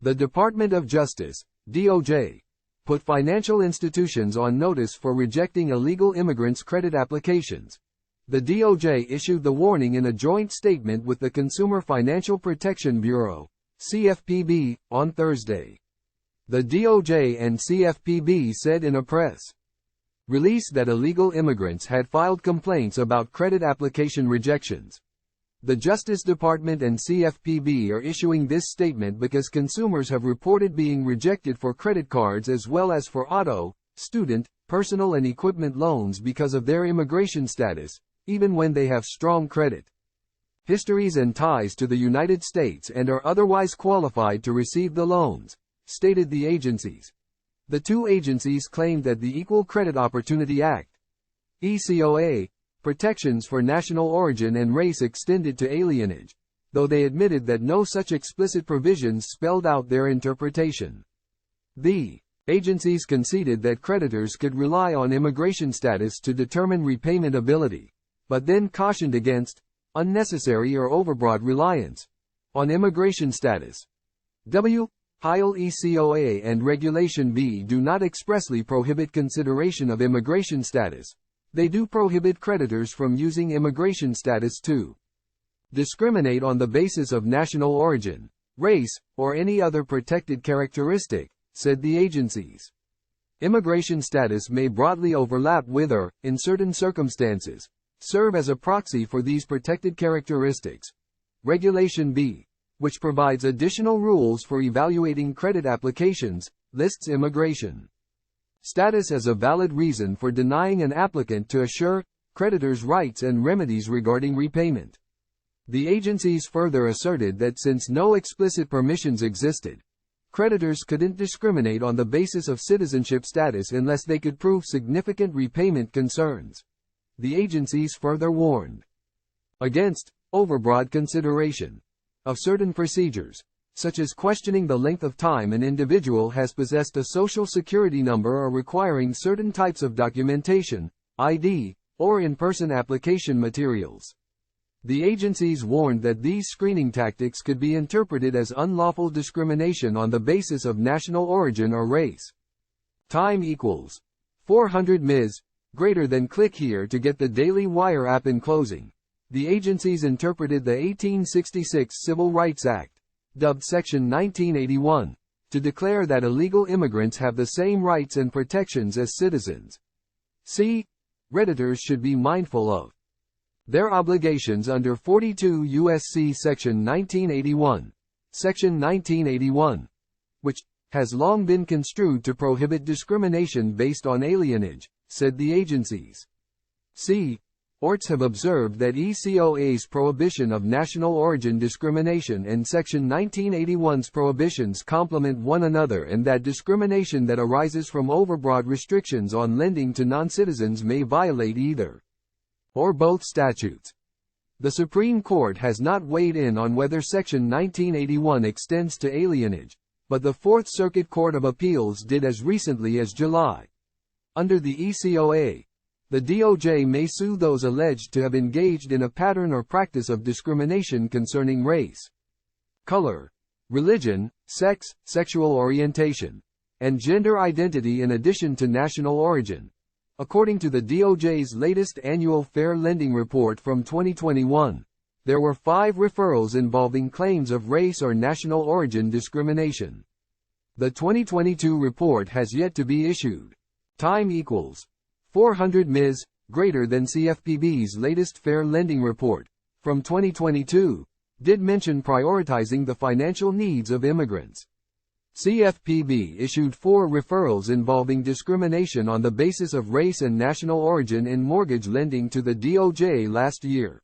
The Department of Justice, DOJ, put financial institutions on notice for rejecting illegal immigrants' credit applications. The DOJ issued the warning in a joint statement with the Consumer Financial Protection Bureau, CFPB, on Thursday. The DOJ and CFPB said in a press release that illegal immigrants had filed complaints about credit application rejections. The Justice Department and CFPB are issuing this statement because consumers have reported being rejected for credit cards as well as for auto, student, personal and equipment loans because of their immigration status, even when they have strong credit histories and ties to the United States and are otherwise qualified to receive the loans, stated the agencies. The two agencies claimed that the Equal Credit Opportunity Act, ECOA, protections for national origin and race extended to alienage, though they admitted that no such explicit provisions spelled out their interpretation. The agencies conceded that creditors could rely on immigration status to determine repayment ability, but then cautioned against unnecessary or overbroad reliance on immigration status. Hile ECOA and Regulation B do not expressly prohibit consideration of immigration status. They do prohibit creditors from using immigration status to discriminate on the basis of national origin, race, or any other protected characteristic, said the agencies. Immigration status may broadly overlap with or, in certain circumstances, serve as a proxy for these protected characteristics. Regulation B, which provides additional rules for evaluating credit applications, lists immigration status as a valid reason for denying an applicant to assure creditors' rights and remedies regarding repayment. The agencies further asserted that since no explicit permissions existed, creditors couldn't discriminate on the basis of citizenship status unless they could prove significant repayment concerns. The agencies further warned against overbroad consideration of certain procedures, such as questioning the length of time an individual has possessed a social security number or requiring certain types of documentation, ID, or in-person application materials. The agencies warned that these screening tactics could be interpreted as unlawful discrimination on the basis of national origin or race. Time equals 400 ms. Greater than. Click here to get the Daily Wire app. In closing, the agencies interpreted the 1866 Civil Rights Act, dubbed Section 1981, to declare that illegal immigrants have the same rights and protections as citizens. Creditors should be mindful of their obligations under 42 U.S.C. Section 1981, Section 1981, which has long been construed to prohibit discrimination based on alienage, said the agencies. Courts have observed that ECOA's prohibition of national origin discrimination and Section 1981's prohibitions complement one another and that discrimination that arises from overbroad restrictions on lending to non-citizens may violate either or both statutes. The Supreme Court has not weighed in on whether Section 1981 extends to alienage, but the Fourth Circuit Court of Appeals did as recently as July. Under the ECOA, the DOJ may sue those alleged to have engaged in a pattern or practice of discrimination concerning race, color, religion, sex, sexual orientation, and gender identity in addition to national origin. According to the DOJ's latest annual Fair Lending Report from 2021, there were 5 referrals involving claims of race or national origin discrimination. The 2022 report has yet to be issued. Time equals 400 ms. Greater than. CFPB's latest Fair Lending Report, from 2022, did mention prioritizing the financial needs of immigrants. CFPB issued 4 referrals involving discrimination on the basis of race and national origin in mortgage lending to the DOJ last year.